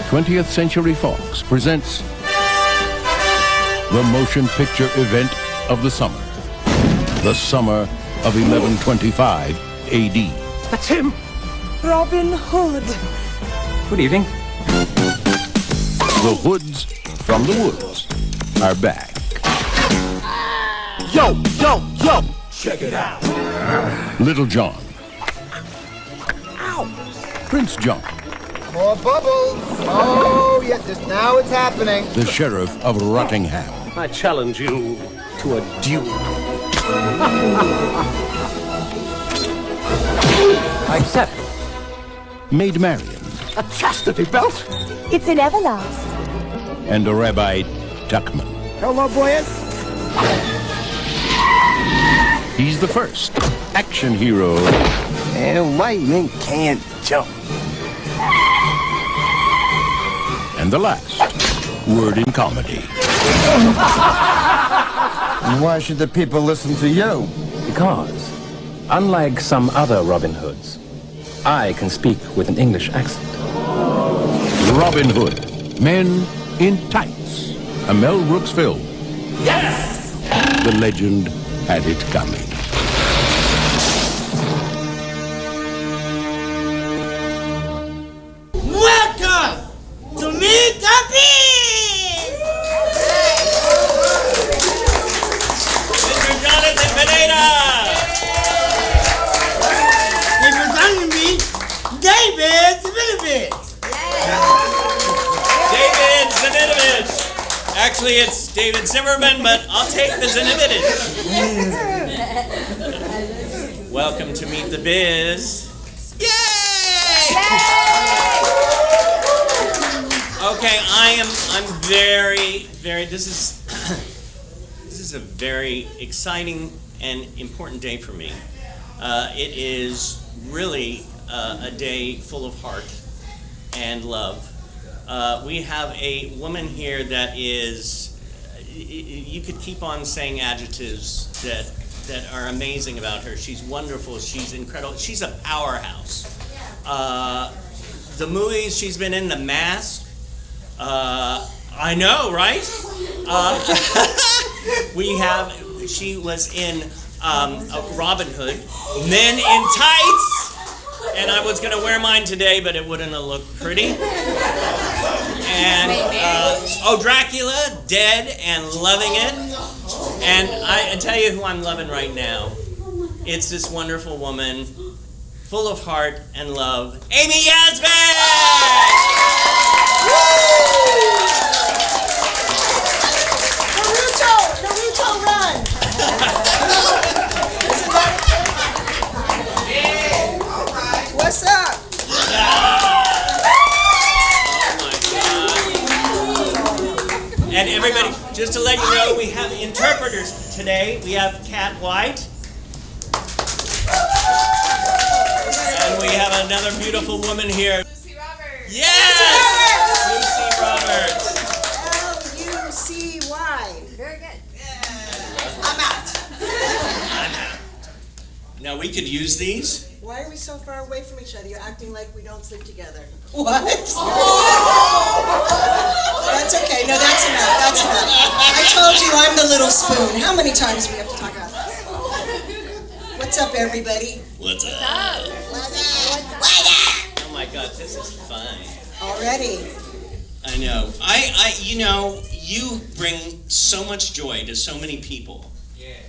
20th Century Fox presents the motion picture event of the summer. The summer of 1125 AD. That's him! Robin Hood. Good evening. The Hoods from the Woods are back. Yo, yo, yo! Check it out. Little John. Ow! Prince John. More bubbles. Oh, yeah, just now it's happening. The Sheriff of Rottingham. I challenge you to a duel. I accept. Maid Marian. A chastity belt? It's an everlast. And a Rabbi Tuckman. Hello, boys. He's the first action hero. And lightning can't jump. And the last word in comedy. Why should the people listen to you? Because, unlike some other Robin Hoods, I can speak with an English accent. Robin Hood. Men in Tights. A Mel Brooks film. Yes! The legend had it coming. Welcome to Meet the Biz! Mr. Jonathan PINEDA! Representing me, David Zimmerman. David Zimmerman. Actually, it's David Zimmerman, but I'll take the Zimmerman. Welcome to Meet the Biz. Yay! Okay, I'm very, this is a very exciting and important day for me. It is really a day full of heart and love. We have a woman here that is, you could keep on saying adjectives that are amazing about her. She's wonderful, she's incredible, she's a powerhouse. The movies she's been in, The Mask, I know, right? She was in Robin Hood, Men in Tights, and I was gonna wear mine today, but it wouldn't have looked pretty. And, Dracula, Dead and Loving It. And I tell you who I'm loving right now. It's this wonderful woman, full of heart and love, Amy Yasbeck! Naruto, run! What's up? And everybody, just to let you know, we have interpreters today. We have Kat White. And we have another beautiful woman here. Lucy Roberts. Yes! Lucy Roberts. Lucy. Very good. I'm out. Now we could use these. Why are we so far away from each other? You're acting like we don't sleep together. What? That's okay. No, that's enough. That's enough. I told you I'm the little spoon. How many times do we have to talk about this? What's up, everybody? What's up? Oh my God, this is fun. Already. I know. You bring so much joy to so many people. Yeah.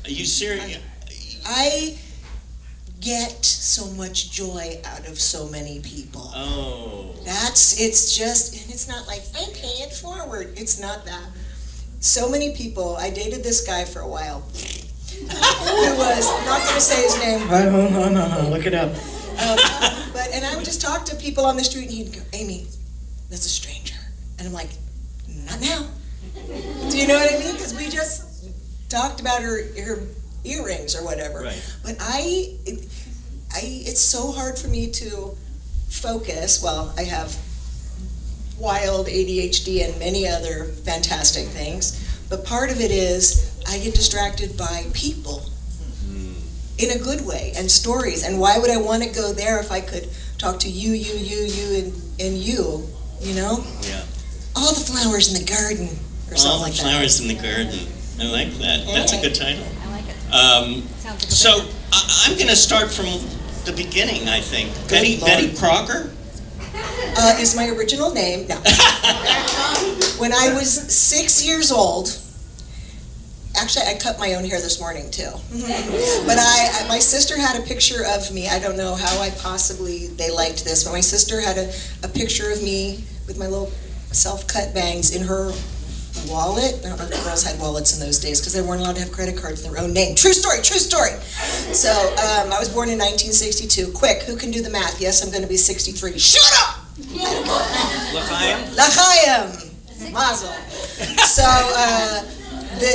Are you serious? I get so much joy out of so many people. Oh. It's not like I'm paying it forward. It's not that. So many people, I dated this guy for a while. Who was, I'm not going to say his name. No, look it up. And I would just talk to people on the street and he'd go, Amy, that's a stranger. And I'm like, not now. Do you know what I mean? Because we just talked about her earrings or whatever. Right. But it's so hard for me to focus. Well, I have wild ADHD and many other fantastic things. But part of it is I get distracted by people in a good way and stories. And why would I want to go there if I could talk to you, and you you know? Yeah. All the flowers in the garden, or something All the like that. flowers in the garden. I like that. That's a good title. I like it. Sounds like a So better- I'm going to start from the beginning, I think. Good Betty Lord. Crocker? Is my original name. No. When I was 6 years old, actually I cut my own hair this morning too. But my sister had a picture of me. I don't know how they liked this, but my sister had a picture of me with my little self-cut bangs in her wallet. I don't know if girls had wallets in those days because they weren't allowed to have credit cards in their own name. True story, true story. So I was born in 1962. Quick, who can do the math? Yes, I'm going to be 63. Shut up! L'chaim? L'chaim! Mazel. So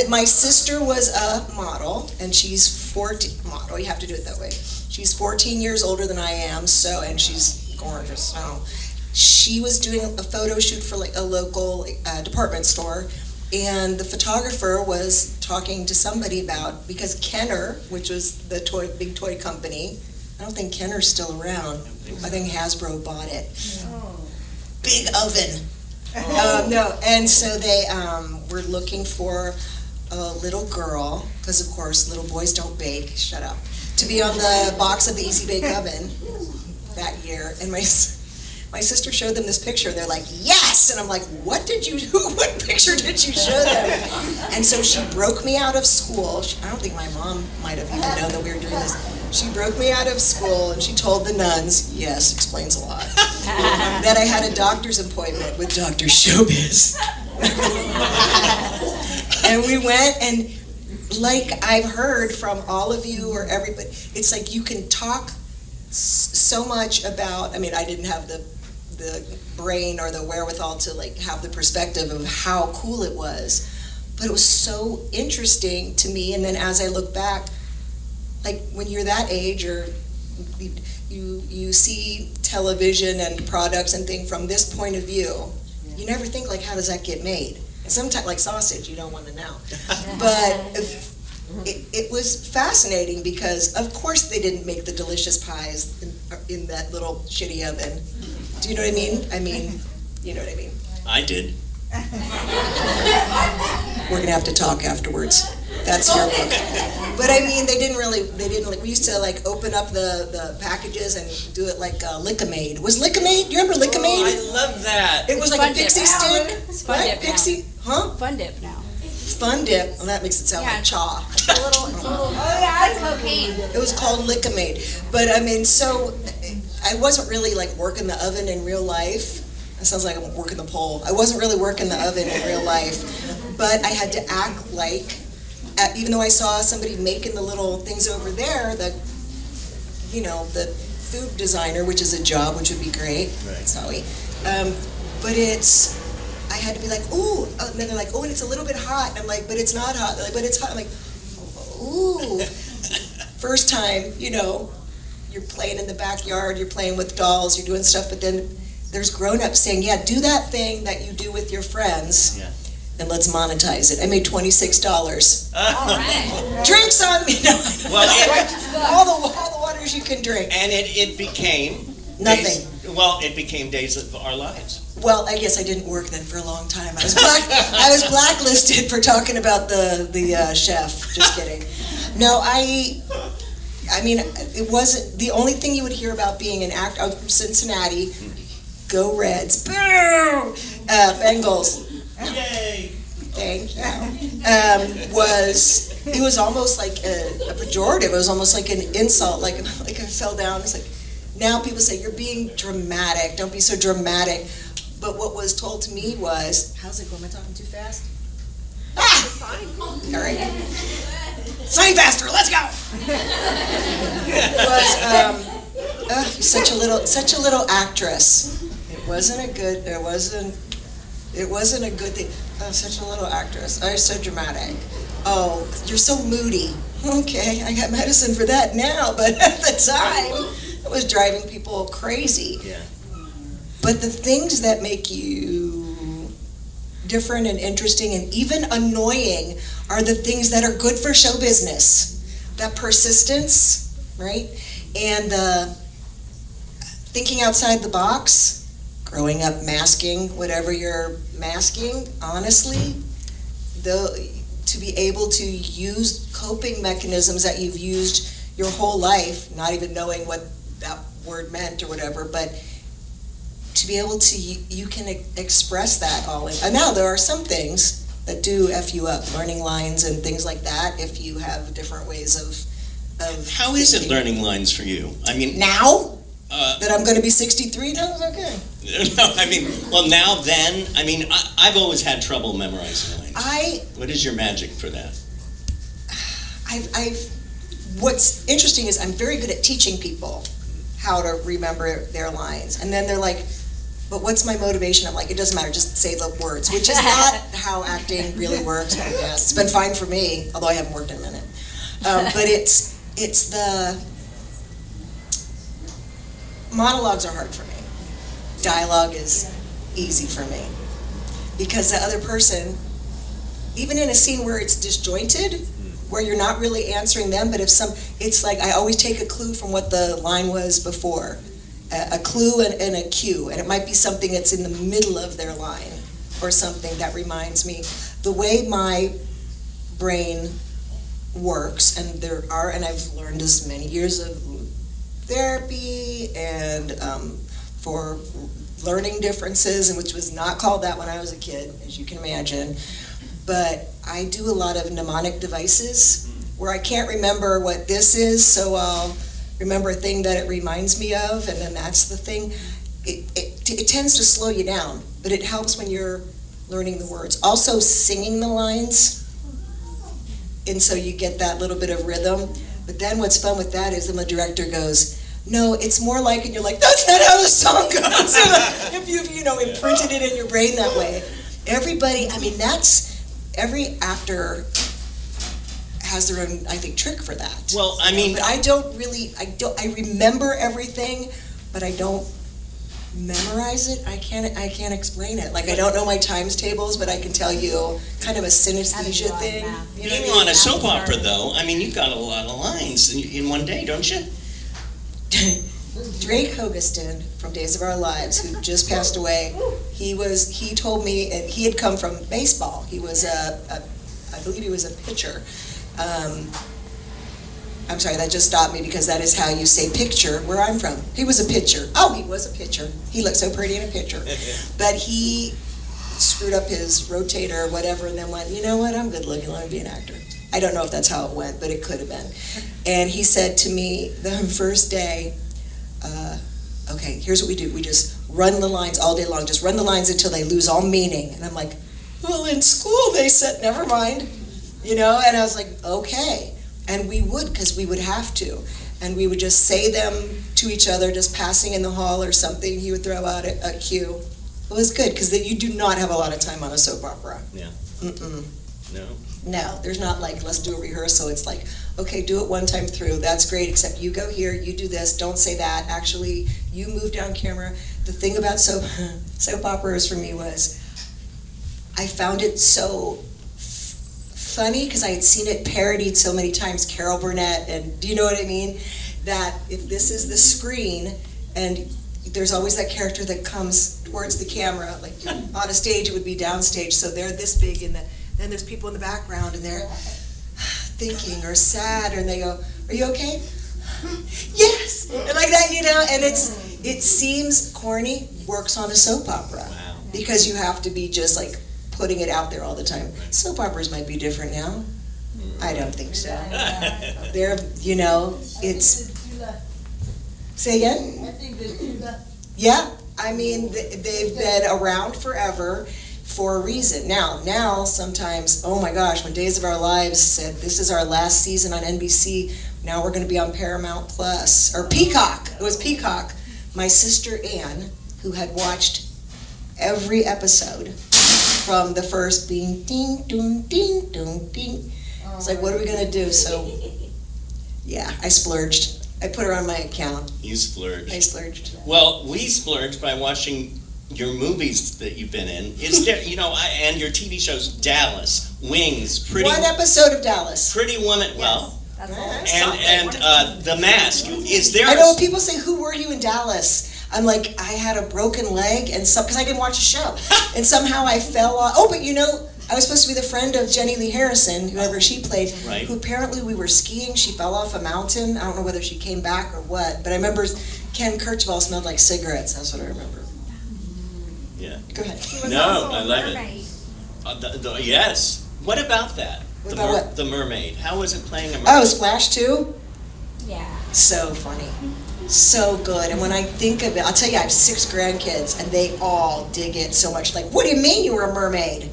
my sister was a model, and she's 14. Model, you have to do it that way. She's 14 years older than I am, and she's gorgeous. So she was doing a photo shoot for like a local department store, and the photographer was talking to somebody about, because Kenner, which was the big toy company, I don't think Kenner's still around. I think Hasbro bought it. Big oven. No, and so they were looking for a little girl, because of course little boys don't bake, shut up, to be on the box of the Easy Bake Oven that year. And my sister showed them this picture, and they're like, yes! And I'm like, what picture did you show them? And so she broke me out of school. I don't think my mom might have even known that we were doing this. She broke me out of school, and she told the nuns, yes, explains a lot, that I had a doctor's appointment with Dr. Showbiz. And we went, and like I've heard from all of you or everybody, it's like you can talk so much about, I mean, I didn't have the brain or the wherewithal to like have the perspective of how cool it was, but it was so interesting to me. And then as I look back, like when you're that age, or you see television and products and things from this point of view, you never think like, how does that get made? And sometimes, like sausage, you don't want to know. But it was fascinating because, of course, they didn't make the delicious pies in that little shitty oven. Do you know what I mean? I mean, you know what I mean. I did. We're gonna have to talk afterwards. That's your book. But I mean, they didn't we used to like open up the packages and do it like Lick-A-Maid. Was Lick-A-Maid? Do you remember Lick-A-Maid? Oh, I love that. It was like Fun a Dip. pixie stick. It's Fun What? Dip now. Pixie? Huh? Fun Dip now. Fun Dip. Well, that makes it sound like chaw. It's a little, it's like cocaine. It was called Lick-A-Maid. But I mean, so I wasn't really like working the oven in real life. It sounds like I'm working the pole. I wasn't really working the oven in real life, but I had to act like, even though I saw somebody making the little things over there, the food designer, which is a job, which would be great. Right. Sorry. But I had to be like, ooh, and then they're like, oh, and it's a little bit hot. And I'm like, but it's not hot. They're like, but it's hot. I'm like, ooh. First time, you're playing in the backyard, you're playing with dolls, you're doing stuff, but then there's grown-ups saying, yeah, do that thing that you do with your friends, Yeah. and let's monetize it. I made $26. All right. Drinks on me. No, Well, all the waters you can drink. and it became Nothing. It became Days of Our Lives. Well, I guess I didn't work then for a long time. I was blacklisted for talking about the chef. Just kidding. No, I mean, it wasn't the only thing you would hear about being an actor. I was from Cincinnati. Go Reds. Boo! Bengals. Yay! Thank you. It was almost like a pejorative. It was almost like an insult, like I fell down. It's like, now people say, you're being dramatic. Don't be so dramatic. But what was told to me was, how's it going? Am I talking too fast? All right. Say faster, let's go! Was such a little actress. It wasn't a good thing. Oh, such a little actress. Oh, you're so dramatic. Oh, you're so moody. Okay, I got medicine for that now, but at the time, it was driving people crazy. Yeah. But the things that make you different and interesting and even annoying are the things that are good for show business. That persistence, right? And the thinking outside the box. growing up masking whatever you're masking, honestly, to be able to use coping mechanisms that you've used your whole life, not even knowing what that word meant or whatever, but to be able to, you can express that all in. And now there are some things that do F you up, learning lines and things like that, if you have different ways of How is it thinking. learning lines for you? I mean, Now that I'm going to be 63, no, it's okay. no, I mean, well, now then, I mean, I've always had trouble memorizing lines. What is your magic for that? What's interesting is I'm very good at teaching people how to remember their lines. And then they're like, but what's my motivation? I'm like, it doesn't matter, just say the words, which is not how acting really works, I guess. It's been fine for me, although I haven't worked in a minute. But it's the, monologues are hard for me. Dialogue is easy for me. Because the other person, even in a scene where it's disjointed, where you're not really answering them, but it's like I always take a clue from what the line was before. A clue and a cue, and it might be something that's in the middle of their line, or something that reminds me. The way my brain works, and I've learned this many years of therapy and for learning differences, and which was not called that when I was a kid, as you can imagine. But I do a lot of mnemonic devices where I can't remember what this is, so I'll remember a thing that it reminds me of, and then that's the thing. It tends to slow you down, but it helps when you're learning the words. Also singing the lines, and so you get that little bit of rhythm. But then what's fun with that is then the director goes, no, it's more like, and you're like, that's not how the song goes. If you've, imprinted it in your brain that way. Everybody, I mean, every actor has their own, I think, trick for that. Well, I mean, but I remember everything, but I don't memorize it. I can't explain it. Like, I don't know my times tables, but I can tell you kind of a synesthesia thing. You know being on a soap opera, though, I mean, you've got a lot of lines in one day, don't you? Drake Hogeston from Days of Our Lives, who just passed away, he told me, and he had come from baseball. He was I believe he was a pitcher. I'm sorry, that just stopped me because that is how you say picture where I'm from. He was a pitcher. Oh, he was a pitcher. He looked so pretty in a picture. But he screwed up his rotator or whatever and then went, you know what, I'm good looking, let me be an actor. I don't know if that's how it went, but it could have been. And he said to me the first day, okay, here's what we do. We just run the lines all day long. Just run the lines until they lose all meaning. And I'm like, well, in school they said, never mind. And I was like, okay. And we would, because we would have to. And we would just say them to each other, just passing in the hall or something. He would throw out a cue. It was good, because you do not have a lot of time on a soap opera. Yeah. Mm-mm. No, there's not like, let's do a rehearsal. It's like, okay, do it one time through. That's great, except you go here, you do this, don't say that. Actually, you move down camera. The thing about soap operas for me was, I found it so funny because I had seen it parodied so many times, Carol Burnett, and do you know what I mean? That if this is the screen, and there's always that character that comes towards the camera, like on a stage, it would be downstage, so they're this big, and then there's people in the background, and they're thinking or sad, and they go, are you okay? Yes! And like that, and it seems corny, works on a soap opera. Wow. Because you have to be just like putting it out there all the time. Soap operas might be different now. I don't think so. They're, it's... Say again? I think they're too much. Yeah, I mean, they've been around forever for a reason. Now, sometimes, oh my gosh, when Days of Our Lives said, this is our last season on NBC, now we're going to be on Paramount Plus, or Peacock. It was Peacock. My sister Ann, who had watched every episode from the first being ding, ding, ding, ding, ding. It's like, what are we going to do? So, yeah, I splurged. I put her on my account. You splurged. I splurged. Well, we splurged by watching your movies that you've been in. Is there, and your TV shows, Dallas, Wings, One episode of Dallas. Pretty Woman. Well, That's all. and The Mask. Is there? I know people say, who were you in Dallas? I'm like, I had a broken leg, and because I didn't watch the show, and somehow I fell off. Oh, but you know, I was supposed to be the friend of Jenny Lee Harrison, whoever she played, Right. who apparently we were skiing. She fell off a mountain. I don't know whether she came back or what, but I remember Ken Kirchball smelled like cigarettes. That's what I remember. Yeah. Go ahead. No, I love it. Yes. What about that? What about what? The mermaid. How was it playing a mermaid? Oh, Splash 2? Yeah. So funny. So good. And when I think of it, I'll tell you, I have 6 grandkids, and they all dig it so much. Like, what do you mean you were a mermaid?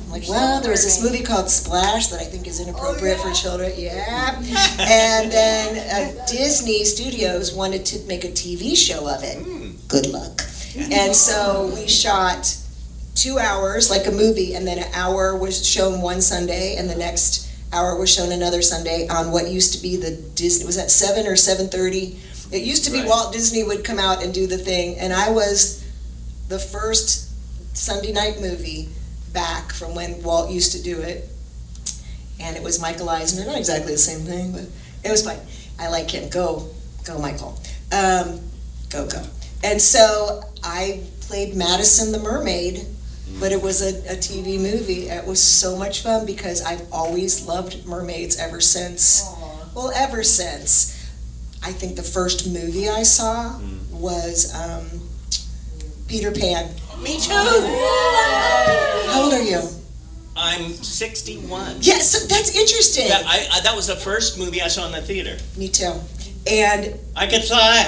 I'm like, well, there was this movie called Splash that I think is inappropriate for children. Yeah. And then Disney Studios wanted to make a TV show of it. Good luck. And so we shot 2 hours, like a movie, and then an hour was shown one Sunday, and the next hour was shown another Sunday on what used to be the Disney, was that 7 or 7:30? It used to be Right. Walt Disney would come out and do the thing, and I was the first Sunday night movie back from when Walt used to do it, and it was Michael Eisner, not exactly the same thing, but it was fine. I like him. Go Michael. Go. And so I played Madison the Mermaid, but it was a TV movie. It was so much fun because I've always loved mermaids ever since. Well, ever since. I think the first movie I saw was Peter Pan. Me too. How old are you? I'm 61. Yeah, so that's interesting. Yeah, that was the first movie I saw in the theater. Me too. And I could fly.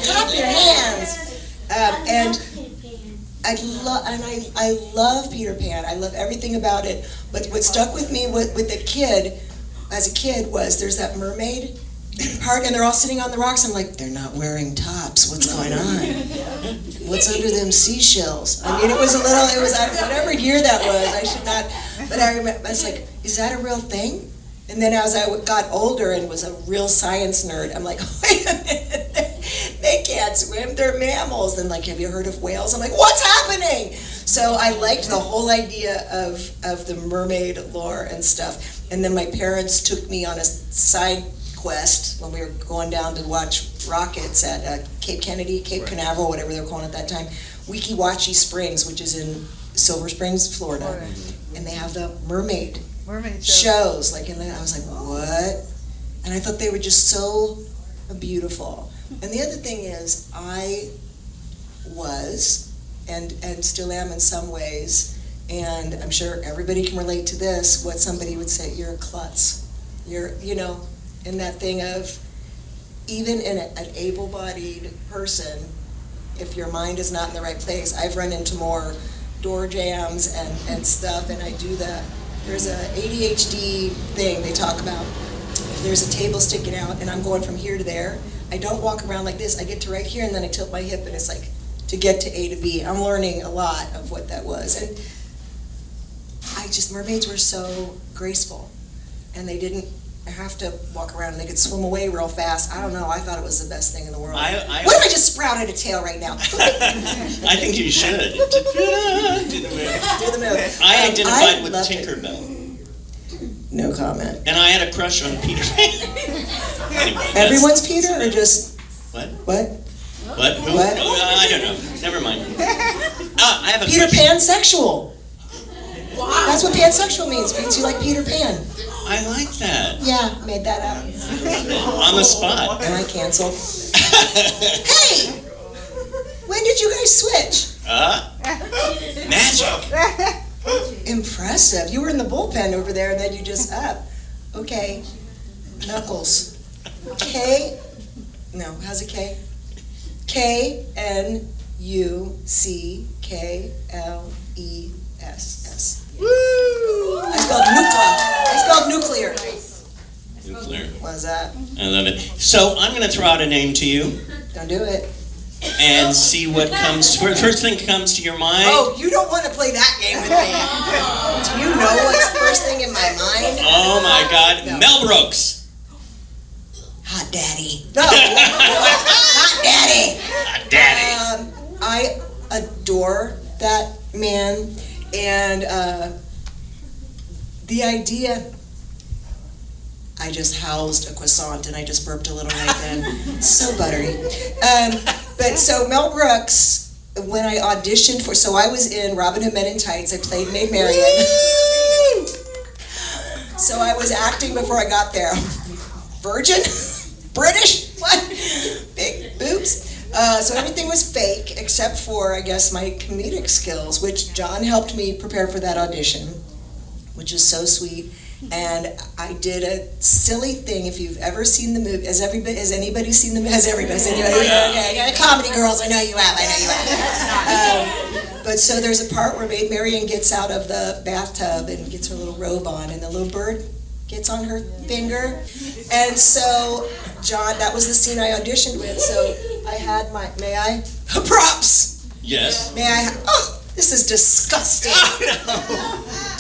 clap your hands. And I love Peter Pan. I love everything about it. But what stuck with me with the kid, as a kid, was there's that mermaid part, and they're all sitting on the rocks. I'm like, they're not wearing tops. What's going on? What's under them seashells? I mean, it was whatever year that was. I should not. But I remember, I was like, is that a real thing? And then as I got older and was a real science nerd, I'm like, wait a minute, they can't swim, they're mammals. And like, have you heard of whales? I'm like, what's happening? So I liked the whole idea of the mermaid lore and stuff. And then my parents took me on a side quest when we were going down to watch rockets at Cape Kennedy, Cape Canaveral, whatever they were calling it at that time, Weeki Wachee Springs, which is in Silver Springs, Florida. And they have the mermaid shows, like, and I was like, what? And I thought they were just so beautiful. And the other thing is, I was, and still am in some ways, and I'm sure everybody can relate to this, what somebody would say, you're a klutz. You're, in that thing of, even in an able-bodied person, if your mind is not in the right place, I've run into more door jams and stuff, and I do that. There's a ADHD thing they talk about. If there's a table sticking out and I'm going from here to there, I don't walk around like this. I get to right here and then I tilt my hip, and it's like to get to A to B. I'm learning a lot of what that was. And mermaids were so graceful, and they didn't have to walk around, and they could swim away real fast. I don't know. I thought it was the best thing in the world. What if I just sprouted a tail right now? I think you should. Do the move. I identified with Tinkerbell. No comment. And I had a crush on Peter Pan. Anyway, everyone's Peter, or just what? What? What? Who? What? I don't know. Never mind. I have a Peter crush. Pansexual. Wow. That's what pansexual means. Means you like Peter Pan. I like that. Yeah, made that up. On the spot. Am I canceled? Hey! When did you guys switch? Magic. Impressive. You were in the bullpen over there, and then you just up. Okay. Knuckles. K. No, how's it K? KNUCKLESS. Woo! I spelled nuclear. Nuclear. What is that? I love it. So I'm going to throw out a name to you. Don't do it. And see what comes. First thing comes to your mind. Oh, you don't want to play that game with me. Do you know what's the first thing in my mind? Oh my God, no. Mel Brooks. Hot daddy. No. Hot daddy. Hot daddy. I adore that man, and the idea, I just housed a croissant and I just burped a little right then. So buttery. But so Mel Brooks, when I auditioned for, so I was in Robin Hood Men in Tights, I played Maid Marian. So I was acting before I got there. Virgin? British? What? Big boobs? So everything was fake except for, I guess, my comedic skills, which John helped me prepare for that audition, which was so sweet. And I did a silly thing. If you've ever seen the movie, has anybody seen the movie? Has anybody? Okay, comedy girls, I know you have. But so there's a part where Maid Marian gets out of the bathtub and gets her little robe on, and the little bird gets on her finger. And so, John, that was the scene I auditioned with. So I had props. Yes. Oh, this is disgusting.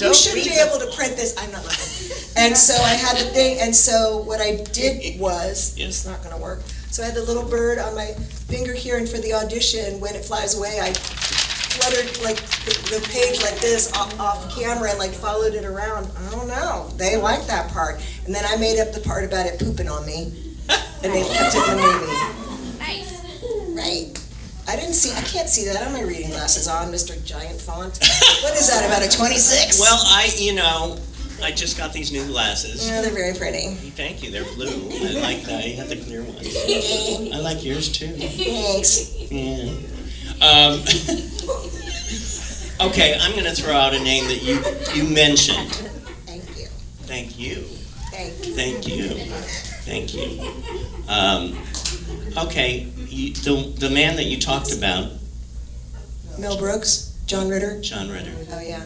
You should be able to print this. I'm not looking. And so I had the thing, and so what I did was, it's not gonna work. So I had the little bird on my finger here, and for the audition, when it flies away, I fluttered like the page like this off camera and like followed it around. I don't know. They liked that part. And then I made up the part about it pooping on me, and they kept it in the movie. Nice. Right. I can't see that. I have my reading glasses on, Mr. Giant Font. What is that, about a 26? Well, I just got these new glasses. Yeah, they're very pretty. Thank you, they're blue. I like that. You have the clear ones. I like yours too. Thanks. Yeah. Okay, I'm going to throw out a name that you mentioned. Thank you. Thank you. Thank you. Thank you. Okay, the man that you talked about. Mel Brooks, John Ritter. John Ritter. Oh yeah.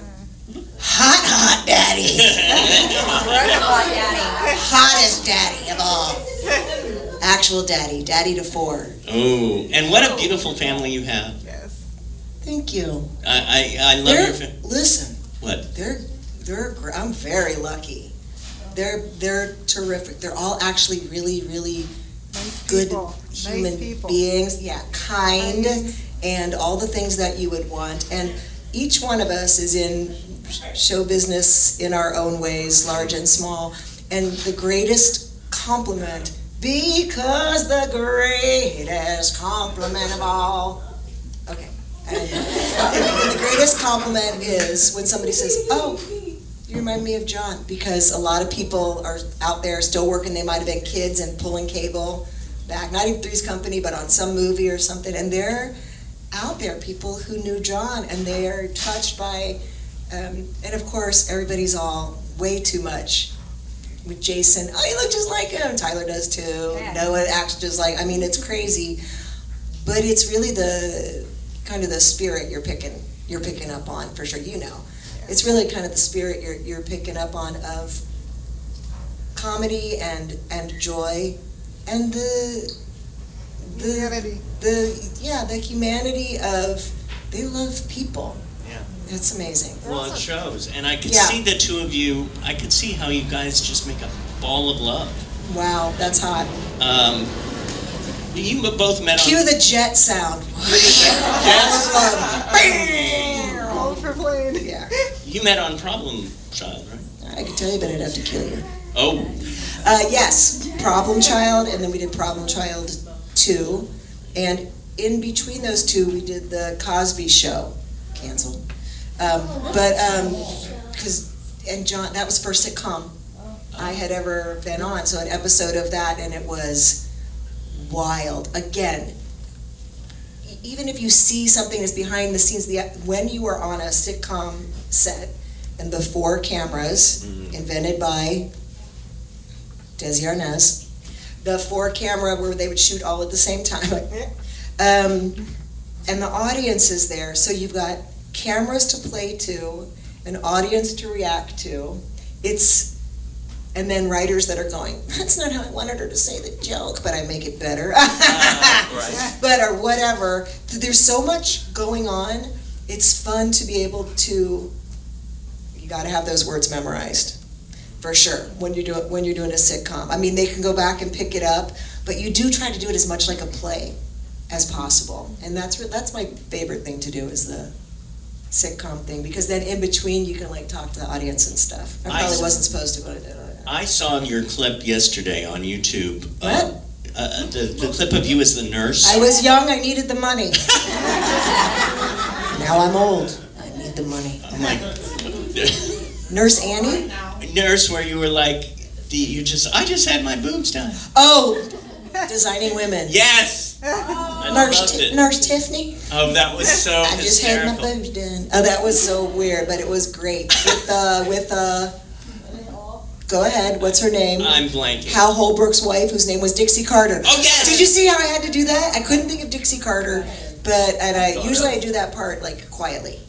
Hot daddy. Hot daddy. Hottest daddy of all. Actual daddy to 4. Oh, and what a beautiful family you have. Thank you. I love your family. Listen. What? I'm very lucky. They're terrific. They're all actually really, really good human beings. Yeah, kind, and all the things that you would want. And each one of us is in show business in our own ways, large and small. And the greatest compliment, because the greatest compliment of all. Okay. And the greatest compliment is when somebody says, "Oh, you remind me of John," because a lot of people are out there still working. They might have been kids and pulling cable back, not in Three's Company, but on some movie or something. And they're out there, people who knew John, and they are touched by, and of course, everybody's all way too much with Jason. Oh, you look just like him. Tyler does too. Yeah. Noah acts just like, it's crazy. But it's really the kind of the spirit you're picking up on, for sure. It's really kind of the spirit you're picking up on of comedy and joy and the humanity of, they love people. Yeah. It's amazing. Well, it shows, and I could see the two of you. I could see how you guys just make a ball of love. Wow, that's hot. You both met on. Cue the jet sound. Yes. Hold for plane. Yeah. You met on Problem Child, right? I could tell you, but I'd have to kill you. Oh. Yes, Problem Child, and then we did Problem Child 2, and in between those two, we did the Cosby Show, canceled. And John, that was the first sitcom I had ever been on, so an episode of that, and it was wild. Again, even if you see something that's behind the scenes, when you are on a sitcom set, and the 4 cameras, invented by Desi Arnaz, the 4 camera where they would shoot all at the same time, and the audience is there, so you've got cameras to play to, an audience to react to, and then writers that are going, that's not how I wanted her to say the joke, but I make it better, Right. but or whatever. There's so much going on. It's fun to be able to, you got to have those words memorized, for sure, when you're doing a sitcom. I mean, they can go back and pick it up, but you do try to do it as much like a play as possible. And that's my favorite thing to do, is the sitcom thing, because then in between you can like talk to the audience and stuff. I probably wasn't supposed to, but I did. I saw your clip yesterday on YouTube. What? The clip of you as the nurse. I was young, I needed the money. Now I'm old, I need the money. I'm like, Nurse Annie? nurse, where you were like, I just had my boobs done. Oh, Designing Women. Yes. I loved it. Nurse Tiffany? Oh, that was so I just had my hysterical. boobs done. Oh, that was so weird, but it was great. With go ahead, what's her name? I'm blanking. Hal Holbrook's wife, whose name was Dixie Carter. Oh, yes! Did you see how I had to do that? I couldn't think of Dixie Carter, I usually do that part like quietly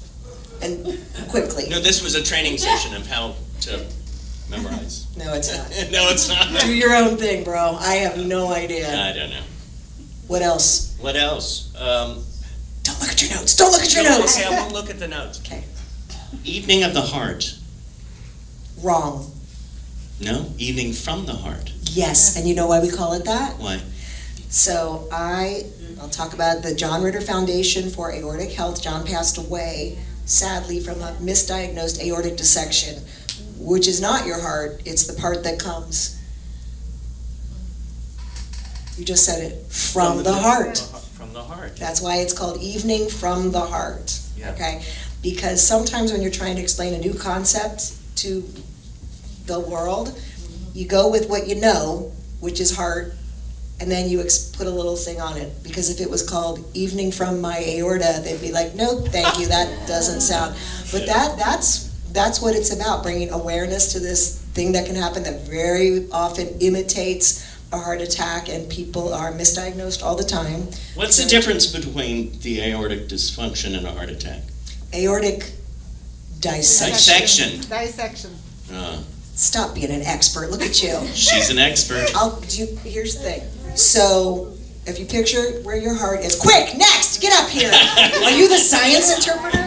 and quickly. No, this was a training session of how to memorize. No, it's not. No, it's not. Do your own thing, bro. I have no idea. I don't know. What else? What else? Don't look at your notes. Don't look at your notes. Okay, I won't look at the notes. Okay. Evening of the Heart. Wrong. No? Evening from the Heart. Yes, and you know why we call it that? Why? So I'll talk about the John Ritter Foundation for Aortic Health. John passed away, sadly, from a misdiagnosed aortic dissection, which is not your heart, it's the part that comes. You just said it, from the heart. From the heart. That's why it's called Evening from the Heart, Yeah. okay? Because sometimes when you're trying to explain a new concept to the world, you go with what you know, which is heart, and then you put a little thing on it. Because if it was called Evening from my aorta, they'd be like, no, thank you, that doesn't sound. But that's what it's about, bringing awareness to this thing that can happen that very often imitates a heart attack, and people are misdiagnosed all the time. What's the difference between the aortic dysfunction and a heart attack? Aortic dissection. Dissection. Stop being an expert, look at you. She's an expert. Here's the thing. So, if you picture where your heart is, quick, next, get up here. Are you the science interpreter?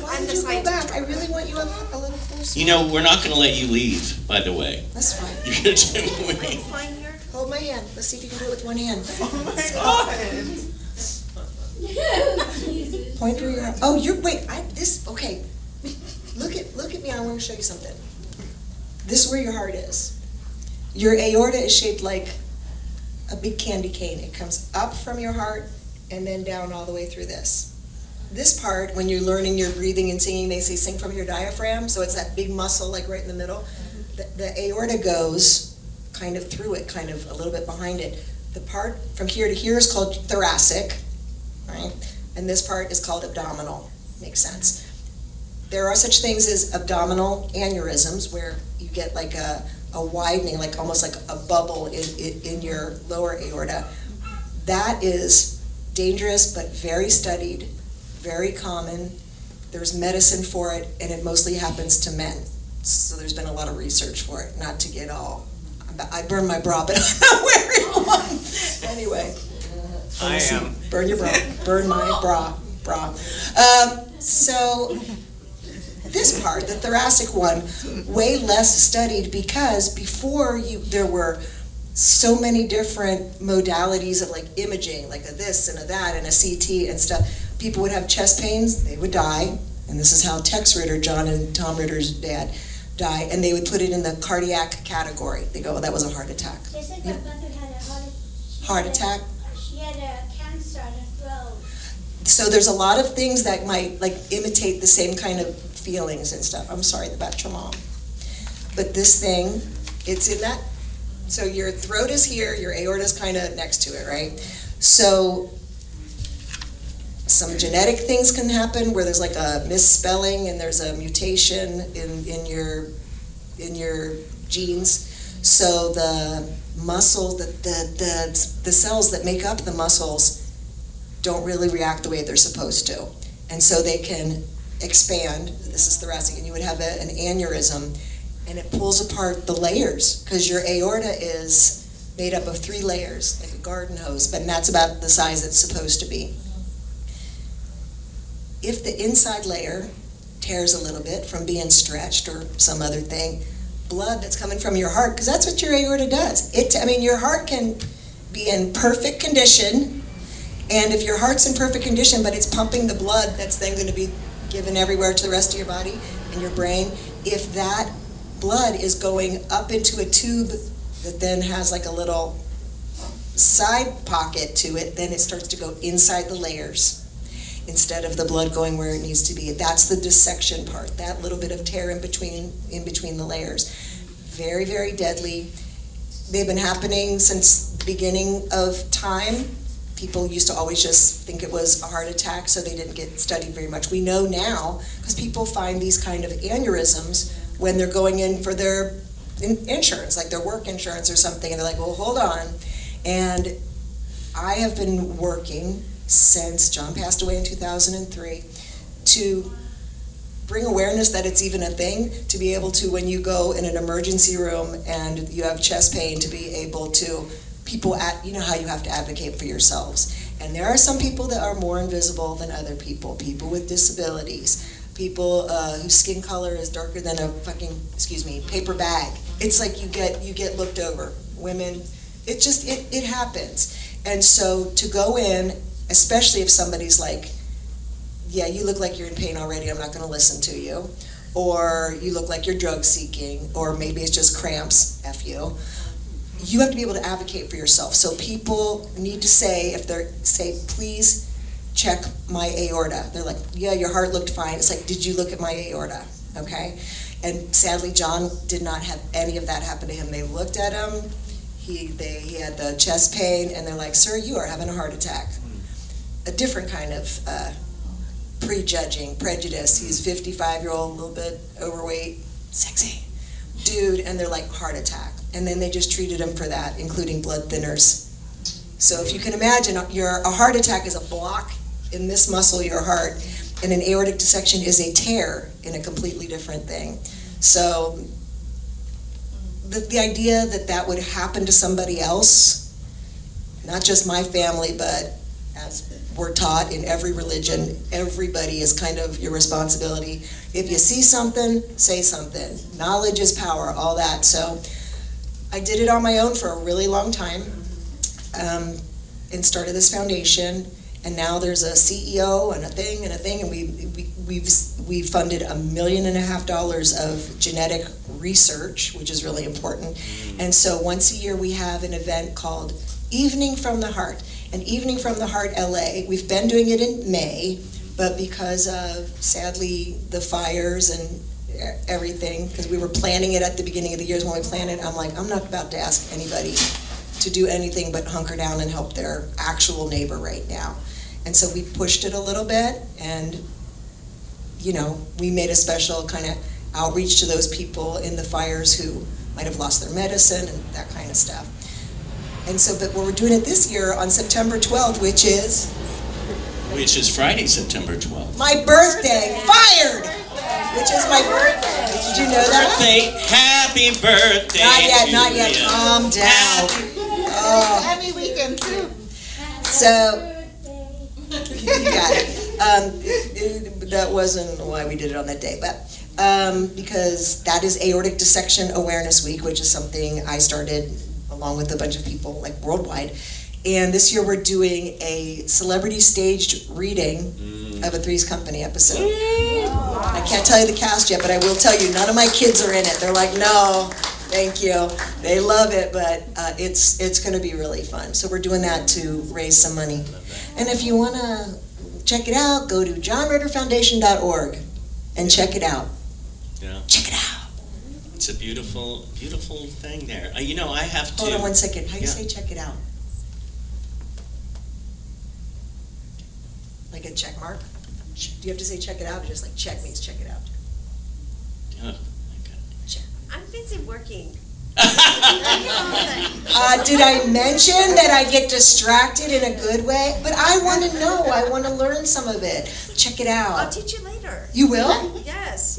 Why did you go back? I really want you up a little closer. You know, we're not going to let you leave, by the way. That's fine. You're doing. Hold my hand. Let's see if you can do it with one hand. Oh my God. Point where your heart. Oh, okay. Look at me. I want to show you something. This is where your heart is. Your aorta is shaped like a big candy cane. It comes up from your heart and then down all the way through this. This part, when you're learning your breathing and singing, they say sing from your diaphragm, so it's that big muscle like right in the middle. The aorta goes kind of through it, kind of a little bit behind it. The part from here to here is called thoracic, right? And this part is called abdominal. Makes sense. There are such things as abdominal aneurysms, where you get like a widening, like almost like a bubble in your lower aorta. That is dangerous, but very studied, very common. There's medicine for it, and it mostly happens to men. So there's been a lot of research for it, not to get all, I burned my bra, but I'm not wearing one. Anyway. Burn your bra, burn my bra. So this part, the thoracic one, way less studied, because before there were so many different modalities of like imaging, like a this and a that and a CT and stuff. People would have chest pains, they would die, and this is how Tex Ritter, John and Tom Ritter's dad, died, and they would put it in the cardiac category. They go, oh, that was a heart attack. They said my mother had a heart attack? She had a cancer on her throat. So there's a lot of things that might like imitate the same kind of feelings and stuff. I'm sorry about your mom. But this thing, it's in that, so your throat is here, your aorta's kind of next to it, right? So some genetic things can happen where there's like a misspelling and there's a mutation in your genes. So the muscles, the cells that make up the muscles don't really react the way they're supposed to. And so they can expand, this is thoracic, and you would have an aneurysm, and it pulls apart the layers, because your aorta is made up of 3 layers, like a garden hose, but that's about the size it's supposed to be. If the inside layer tears a little bit from being stretched or some other thing, blood that's coming from your heart, because that's what your aorta does. Your heart can be in perfect condition, and if your heart's in perfect condition, but it's pumping the blood that's then going to be given everywhere to the rest of your body and your brain, if that blood is going up into a tube that then has like a little side pocket to it, then it starts to go inside the layers instead of the blood going where it needs to be. That's the dissection part, that little bit of tear in between the layers. Very, very deadly. They've been happening since the beginning of time. People used to always just think it was a heart attack, so they didn't get studied very much. We know now, because people find these kind of aneurysms when they're going in for their insurance, like their work insurance or something, and they're like, well, hold on. And I have been working since John passed away in 2003 to bring awareness that it's even a thing, to be able to, when you go in an emergency room and you have chest pain, to be able to, you know how you have to advocate for yourselves. And there are some people that are more invisible than other people, people with disabilities, people whose skin color is darker than a fucking, paper bag. It's like you get looked over. Women, it happens. And so to go in, especially if somebody's like, yeah, you look like you're in pain already, I'm not gonna listen to you. Or you look like you're drug seeking, or maybe it's just cramps, F you. You have to be able to advocate for yourself. So people need to say, please check my aorta. They're like, yeah, your heart looked fine. It's like, did you look at my aorta? Okay? And sadly, John did not have any of that happen to him. They looked at him, he had the chest pain, and they're like, sir, you are having a heart attack. A different kind of prejudging, prejudice. He's 55-year-old, a little bit overweight, sexy dude, and they're like, heart attack. And then they just treated him for that, including blood thinners. So if you can imagine, a heart attack is a block in this muscle, your heart, and an aortic dissection is a tear in a completely different thing. So the idea that would happen to somebody else, not just my family, but as we're taught in every religion, everybody is kind of your responsibility. If you see something, say something. Knowledge is power, all that. So I did it on my own for a really long time, and started this foundation. And now there's a CEO and a thing, and we've funded $1.5 million of genetic research, which is really important. And so once a year we have an event called Evening from the Heart. And Evening from the Heart LA, we've been doing it in May, but because of, sadly, the fires and everything, because we were planning it at the beginning of the year, when we planned it, I'm like, I'm not about to ask anybody to do anything but hunker down and help their actual neighbor right now. And so we pushed it a little bit, and we made a special kind of outreach to those people in the fires who might have lost their medicine and that kind of stuff. And so, but we're doing it this year on September 12th, which is Friday, September 12th. My birthday, fired! Which is my birthday. Did you know that? Happy birthday. Not yet. Calm down. Oh. Happy weekend too. So, you got it. That wasn't why we did it on that day, but because that is Aortic Dissection Awareness Week, which is something I started along with a bunch of people like worldwide. And this year we're doing a celebrity staged reading of a Three's Company episode. I can't tell you the cast yet, but I will tell you, none of my kids are in it. They're like, no, thank you. They love it, but it's going to be really fun. So we're doing that to raise some money. And if you want to check it out, go to johnritterfoundation.org and check it out. Yeah. Check it out. It's a beautiful, beautiful thing there. I have to... Hold on one second. How do you say check it out? Like a check mark? Do you have to say check it out, or just like check means check it out? Oh, okay. Check. I'm busy working. Did I mention that I get distracted in a good way? But I want to know. I want to learn some of it. Check it out. I'll teach you later. You will? Yes.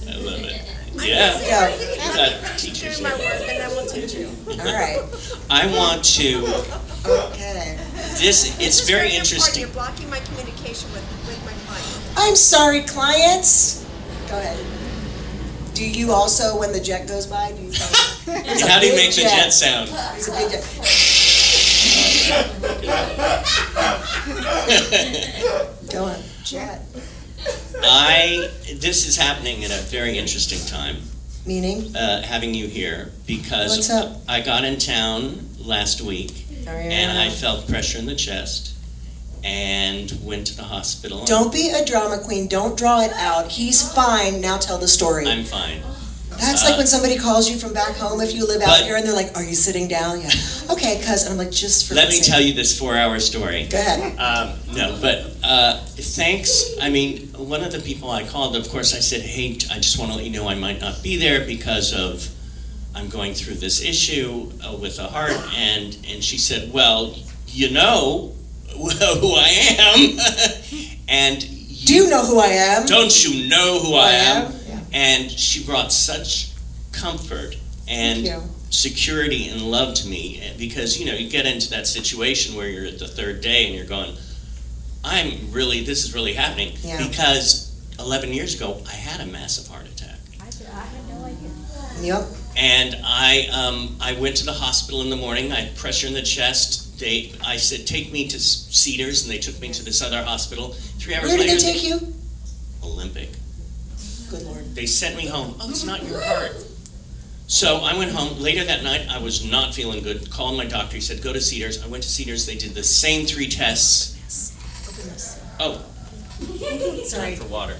I love it. I'm Yeah. busy. Yeah. You can help me finish doing my work, and then we'll teach you. All right. I want to... Okay. It's very interesting. You're blocking my communication with my client. I'm sorry, clients. Go ahead. Do you also, when the jet goes by, do you tell them? It's a How do you big make the jet sound? It's a big jet. Go on, jet. This is happening at a very interesting time. Meaning? Having you here, because What's up? I got in town last week and I felt pressure in the chest and went to the hospital. Don't be a drama queen. Don't draw it out. He's fine. Now tell the story. I'm fine. That's like when somebody calls you from back home if you live out but- here and they're like, are you sitting down? Yeah. Okay, cuz. And I'm like, just for Let me God's tell sake. you this 4-hour story. Go ahead. No, but thanks. I mean, one of the people I called, of course, I said, hey, I just want to let you know I might not be there because of I'm going through this issue with the heart. And she said, well, you know who I am. And Do you know who I am? don't you know who I am? Yeah. And she brought such comfort and Thank you. security and love to me, because you get into that situation where you're at the third day and you're going, this is really happening. Yeah. Because 11 years ago I had a massive heart attack. I had no idea. Yep. And I went to the hospital in the morning. I had pressure in the chest. I said, take me to Cedars, and they took me to this other hospital. 3 hours Where did later, they take you? Olympic. Good Lord. They sent me home. Oh, it's not your heart. So I went home. Later that night, I was not feeling good. Called my doctor. He said, go to Cedars. I went to Cedars. They did the same 3 tests. Yes. Open this. Oh, Sorry. for water.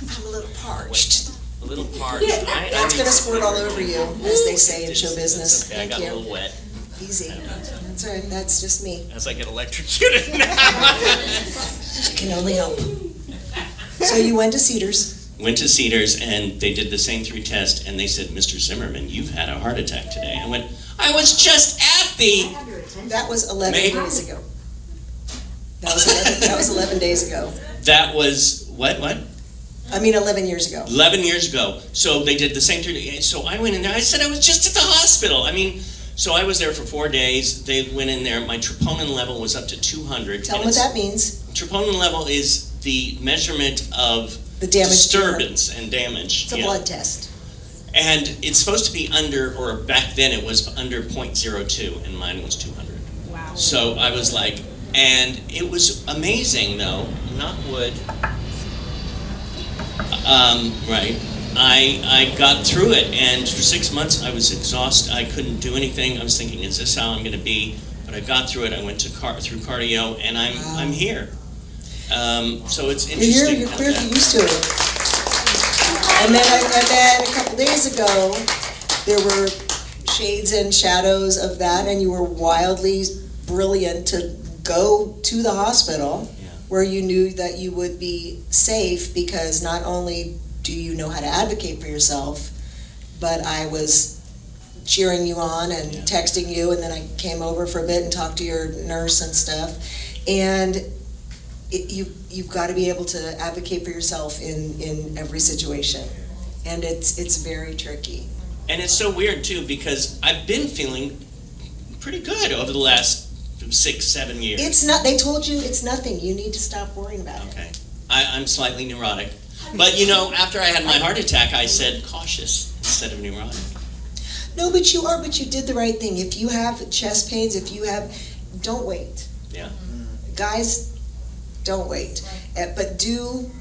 I'm a little parched. A little parched. It's going to squirt all over you, as they say in show business. Okay, I got Thank a you. little wet. Easy. That's all right. That's just me. As I get electrocuted now. I can only help. So you went to Cedars. Went to Cedars, and they did the same 3 tests, and they said, Mr. Zimmerman, you've had a heart attack today. I went, I was just at the... That was 11 Maybe. days ago. That was 11 days ago. That was, what? I mean, 11 years ago. 11 years ago. So they did the same 3. So I went in there. I said I was just at the hospital. I mean, so I was there for 4 days. They went in there. My troponin level was up to 200. Tell them what that means. Troponin level is the measurement of The damage. disturbance and damage. It's a Yeah. blood test. And it's supposed to be under, or back then it was under 0.02, and mine was 200. Wow. So I was like, and it was amazing though, knock wood. Right. I got through it, and for 6 months I was exhausted. I couldn't do anything. I was thinking, is this how I'm going to be? But I got through it. I went to through cardio, and I'm here. So it's You're interesting. here. You're how clearly that- used to it. And then a couple days ago, there were shades and shadows of that, and you were wildly brilliant to go to the hospital where you knew that you would be safe, because not only do you know how to advocate for yourself, but I was cheering you on and texting you, and then I came over for a bit and talked to your nurse and stuff. And you've got to be able to advocate for yourself in every situation, and it's very tricky. And it's so weird too, because I've been feeling pretty good over the last 6-7 years. It's not. They told you it's nothing. You need to stop worrying about it. Okay. I'm slightly neurotic. But after I had my heart attack, I said cautious instead of neurotic. No, but you are. But you did the right thing. If you have chest pains, don't wait. Yeah. Guys, don't wait. But do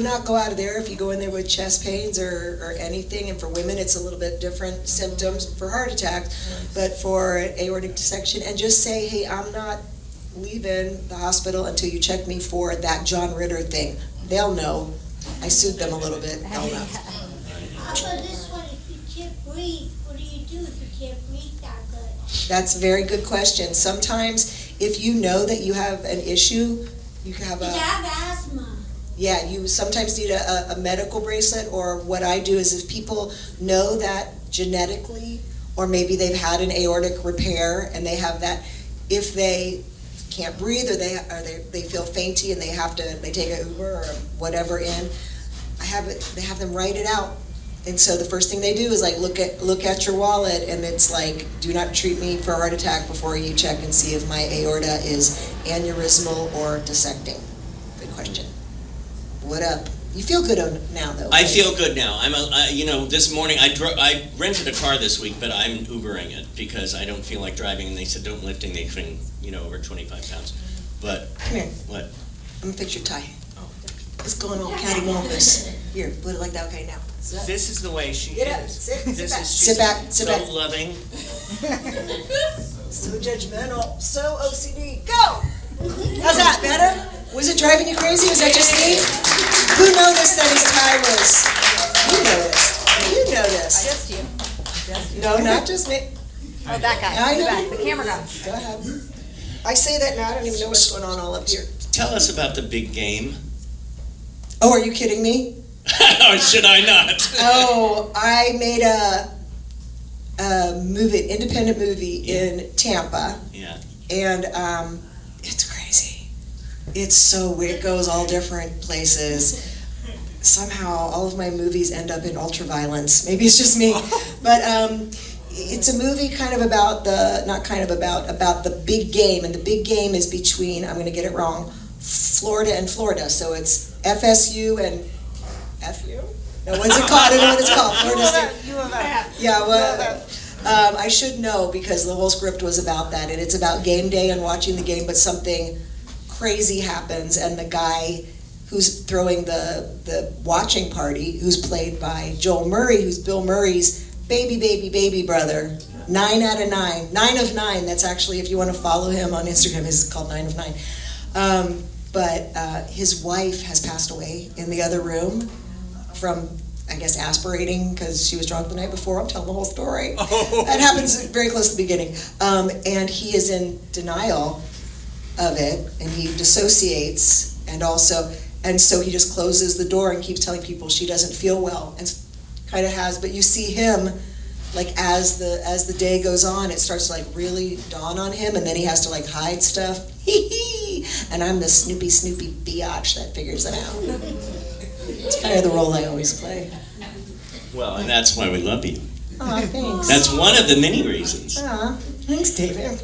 not go out of there if you go in there with chest pains or anything. And for women, it's a little bit different symptoms for heart attack, but for aortic dissection, and just say, hey, I'm not leaving the hospital until you check me for that John Ritter thing. They'll know. I sued them a little bit. They'll know. How about this one? If you can't breathe, what do you do if you can't breathe that good? That's a very good question. Sometimes, if you know that you have an issue, you have I have asthma. Yeah, you sometimes need a medical bracelet, or what I do is if people know that genetically, or maybe they've had an aortic repair and they have that, if they can't breathe or they feel fainty and they take an Uber or whatever in, they have them write it out. And so the first thing they do is like look at your wallet, and it's like, do not treat me for a heart attack before you check and see if my aorta is aneurysmal or dissecting. Good question. What up? You feel good now, though. I right? feel good now. This morning I rented a car this week, but I'm Ubering it because I don't feel like driving. And they said don't lift anything, over 25 pounds. But Come here. what? I'm gonna fix your tie. What's going on, cattywampus? Here, put it like that. Okay, now. This is the way she Get up, is. sit This back. is Sit back, sit so back. loving. So judgmental, so OCD. Go! How's that, better? Was it driving you crazy? Was that just me? Who noticed that his tie was... You noticed. You noticed. Just you. No, not just me. Oh, that guy. I In the know. back, the camera guy. Go ahead. I say that now, I don't even know what's going on all up here. Tell us about the big game. Oh, are you kidding me? Or should I not? Oh, I made a movie, independent movie in Tampa. Yeah. And it's crazy. It's so weird. It goes all different places. Somehow all of my movies end up in ultraviolence. Maybe it's just me. But it's a movie kind of about about the big game. And the big game is between, I'm going to get it wrong, Florida and Florida. So it's FSU and FU? No, what's it called? I don't know what it's called. Florida State. Yeah, well, I should know because the whole script was about that, and it's about game day and watching the game, but something crazy happens, and the guy who's throwing the watching party, who's played by Joel Murray, who's Bill Murray's baby brother, 9 out of 9, 9 of 9, that's actually, if you want to follow him on Instagram, it's called 9 of 9. But his wife has passed away in the other room from, I guess, aspirating because she was drunk the night before. I'm telling the whole story. Oh. That happens very close to the beginning. And he is in denial of it, and he dissociates, and so he just closes the door and keeps telling people she doesn't feel well, and kind of has, but you see him, like as the day goes on, it starts to like really dawn on him, and then he has to like hide stuff. And I'm the snoopy biatch that figures it out. It's kind of the role I always play. Well, and that's why we love you. Aw, thanks. That's one of the many reasons. Aw, thanks, David.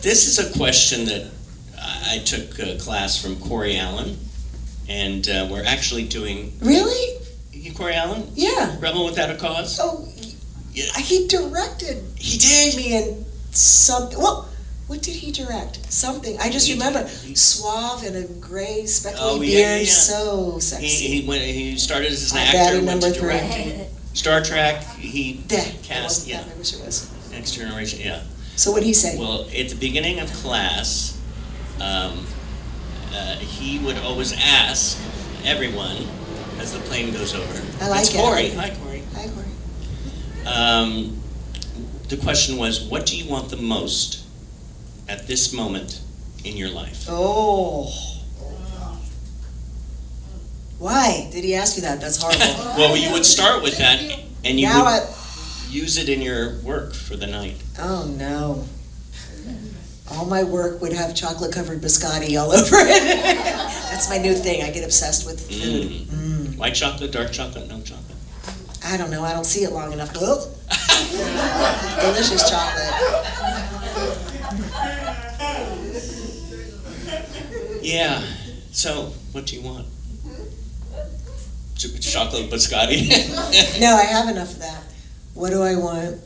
This is a question that I took a class from Corey Allen, and we're actually doing... Really? Corey Allen? Yeah. Rebel Without a Cause? Oh, Yeah. he directed. He did? Me in something. Well, what did he direct? Something. I just remember suave and a gray speckly beard, so sexy. He started as an Daddy actor, went number to directing. Star Trek, he cast, I wish it was. Next Generation, yeah. So what did he say? Well, at the beginning of class, he would always ask everyone as the plane goes over. I like it's it. Corey. Hi, Corey. Hi, Corey. The question was, what do you want the most at this moment in your life? Oh. Why did he ask you that? That's horrible. Well, you would start with that, and you Now would use it in your work for the night. Oh, no. All my work would have chocolate-covered biscotti all over it. That's my new thing. I get obsessed with food. White chocolate, dark chocolate, no chocolate? I don't know. I don't see it long enough. Ugh. Delicious chocolate. Yeah. So, what do you want? Chocolate biscotti? No, I have enough of that. What do I want?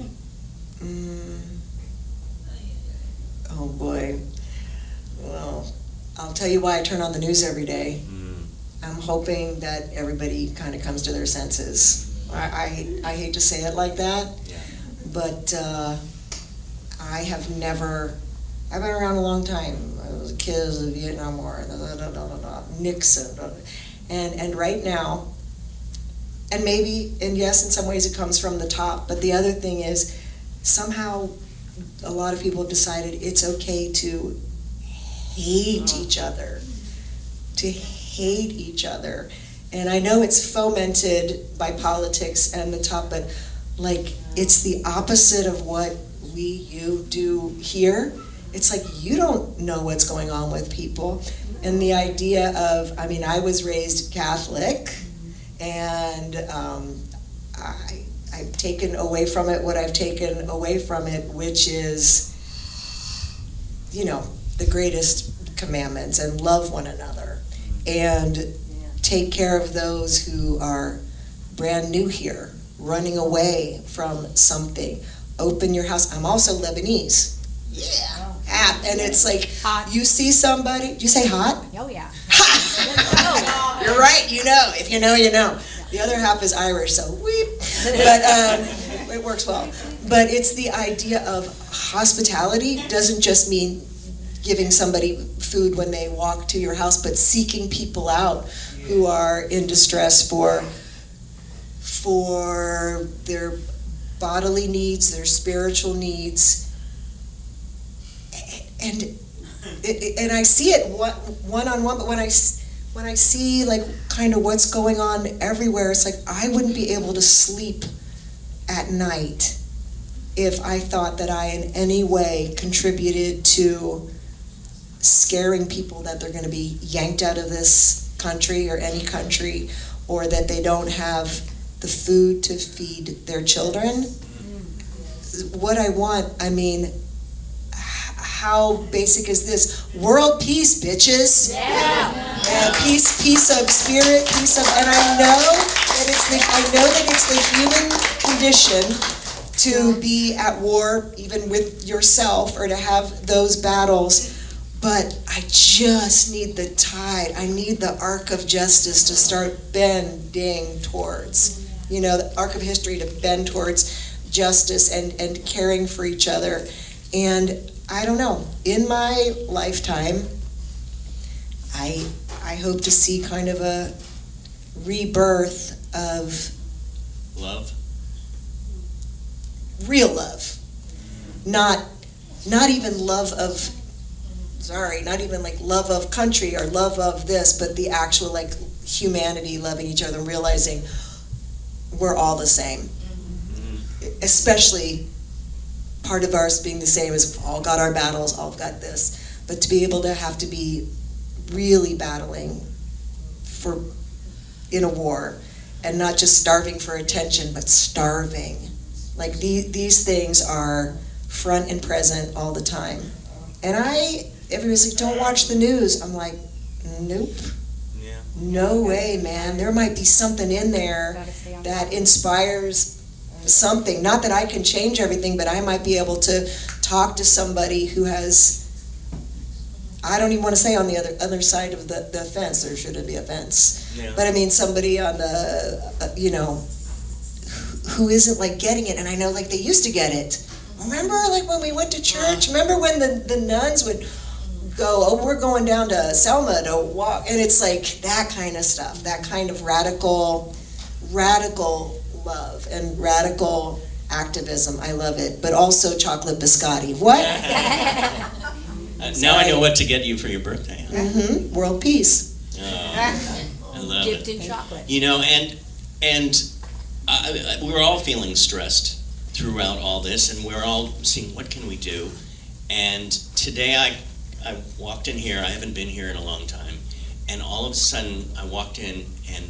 Oh boy. Well, I'll tell you why I turn on the news every day. I'm hoping that everybody kind of comes to their senses. I hate to say it like that, but I've been around a long time. I was a kid of the Vietnam War, Nixon, and right now, and maybe, and yes, in some ways it comes from the top, but the other thing is, somehow a lot of people have decided it's okay to hate each other, and I know it's fomented by politics and the top, but like it's the opposite of what you do here. It's like you don't know what's going on with people, and the idea of, I mean, I was raised Catholic, and I've taken away from it what I've taken away from it, which is, the greatest commandments, and love one another, and take care of those who are brand new here, running away from something. Open your house. I'm also Lebanese. Yeah. And it's like, Hot. you see somebody, do you say hot? Oh, yeah. You're right, you know. If you know, you know. The other half is Irish, so weep. But it works well. But it's the idea of hospitality doesn't just mean giving somebody food when they walk to your house, but seeking people out who are in distress for their bodily needs, their spiritual needs. And I see it one-on-one, but when I see like kind of what's going on everywhere, it's like I wouldn't be able to sleep at night if I thought that I in any way contributed to scaring people that they're going to be yanked out of this country or any country, or that they don't have the food to feed their children. What I want, I mean, how basic is this? World peace, bitches. And peace of spirit, peace of, and I know that it's the human condition to be at war, even with yourself, or to have those battles. But I just need the tide. I need the arc of justice to start bending towards, the arc of history to bend towards justice and caring for each other. And I don't know, in my lifetime, I hope to see kind of a rebirth of love, real love, not even love of, not even like love of country or love of this, but the actual like humanity, loving each other and realizing we're all the same. Especially part of ours being the same as we've all got our battles, all got this, but to be able to have to be really battling in a war, and not just starving for attention, but starving. Like these things are front and present all the time. And everybody's like, don't watch the news. I'm like, nope. Yeah. No way, man. There might be something in there that inspires something. Not that I can change everything, but I might be able to talk to somebody who has, I don't even want to say on the other side of the fence. There shouldn't be a fence. Yeah. But I mean somebody on the, who isn't like getting it. And I know like they used to get it. Remember like when we went to church? Remember when the nuns would go, oh, we're going down to Selma to walk. And it's like that kind of stuff, that kind of radical love and radical activism. I love it. But also chocolate biscotti. What? Now I know what to get you for your birthday. Huh? Mm-hmm. World peace. Oh, I love Dipped it. in chocolate. And we're all feeling stressed throughout all this, and we're all seeing what can we do. And today I walked in here. I haven't been here in a long time, and all of a sudden I walked in and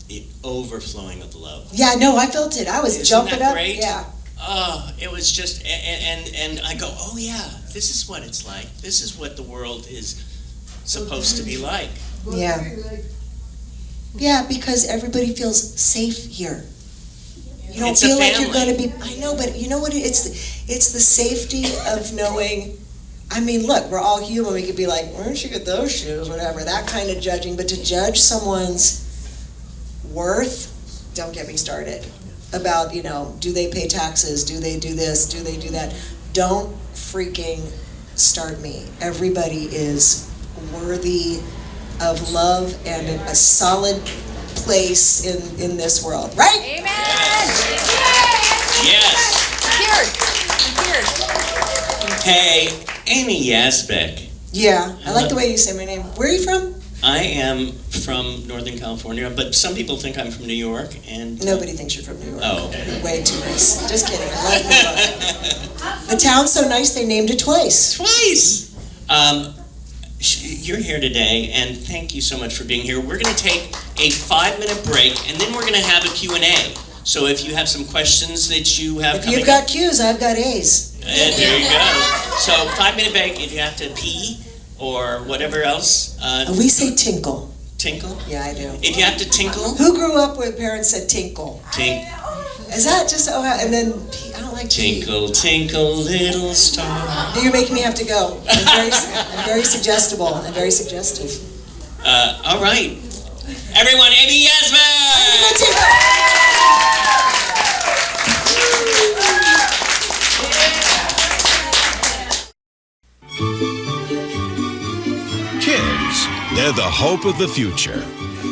the overflowing of love. Yeah, no, I felt it. I was Isn't jumping that up. great? Yeah. Oh, it was just, and I go, oh yeah, this is what it's like. This is what the world is supposed to be like. Yeah. Yeah, because everybody feels safe here. You don't It's a feel like you're family. going to be, I know, but you know what, it's the safety of knowing, I mean, look, we're all human, we could be like, where'd you get those shoes, whatever, that kind of judging, but to judge someone's worth, don't get me started. About, do they pay taxes, do they do this, do they do that, don't freaking start me. Everybody is worthy of love and a solid place in this world, right? Amen. Yes. Cheers. Hey, Amy Yasbeck. Yeah, I like the way you say my name. Where are you from? I am from Northern California, but some people think I'm from New York, and Nobody thinks you're from New York. Oh, okay. Way too nice. Just kidding. I love New York. The town's so nice they named it twice. Twice. You're here today, and thank you so much for being here. We're going to take a 5-minute break, and then we're going to have a Q&A. So if you have some questions that you have If coming you've got Q's, I've got A's. there you go. So 5-minute break. If you have to pee or whatever else, We say tinkle. tinkle. Yeah, I do. If you have to tinkle, Who grew up where parents said tinkle? tink. Is that just, and then, I don't like tea. Tinkle, tinkle, little star. You're making me have to go. I'm very suggestible and very suggestive. All right. Everyone, Amy Yasbeck! Kids, they're the hope of the future.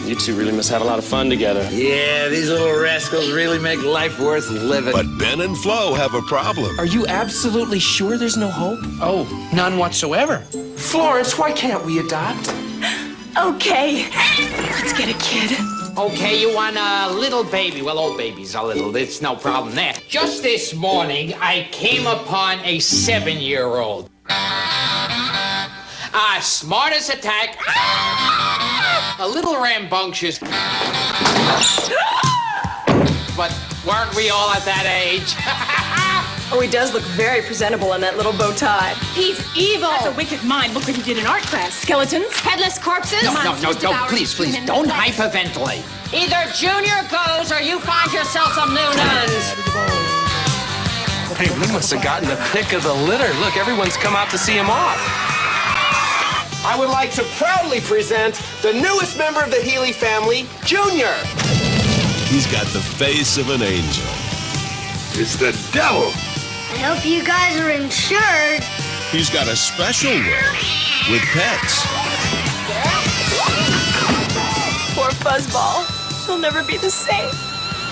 You two really must have a lot of fun together. Yeah, these little rascals really make life worth living. But Ben and Flo have a problem. Are you absolutely sure there's no hope? Oh, none whatsoever. Florence, why can't we adopt? Okay, let's get a kid. Okay, you want a little baby. Well, old babies are little. It's no problem there. Just this morning, I came upon a 7-year-old. Smart as a tack. A little rambunctious. But weren't we all at that age? Oh, he does look very presentable in that little bow tie. He's evil. That's a wicked mind. Look what he did in art class. Skeletons, Headless corpses. No, please, don't hyperventilate. Either Junior goes or you find yourself some new nuns. Hey, we must have gotten the pick of the litter. Look, everyone's come out to see him off. I would like to proudly present the newest member of the Healy family, Junior. He's got the face of an angel. It's the devil. I hope you guys are insured. He's got a special way with pets. poor fuzzball. She'll never be the same.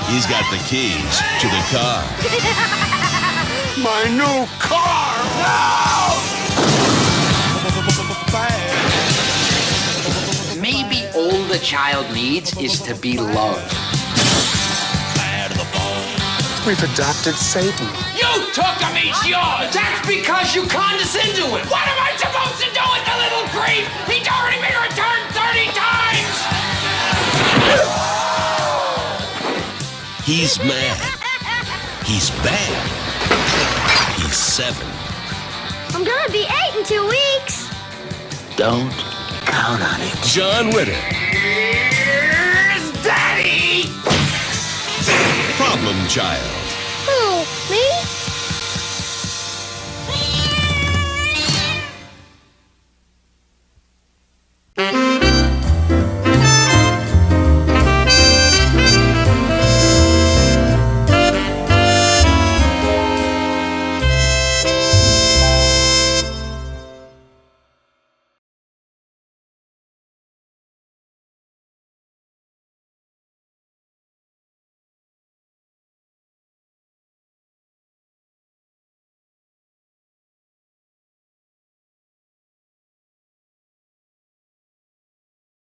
He's got the keys to the car. My new car! No! Maybe all the child needs is to be loved. We've adopted Satan. You took him, he's yours! That's because you condescend to him! What am I supposed to do with the little creep? He's already been returned 30 times! He's mad. He's bad. He's 7. I'm gonna be 8 in 2 weeks. Don't count on it. John Ritter. Here's Daddy! Problem child.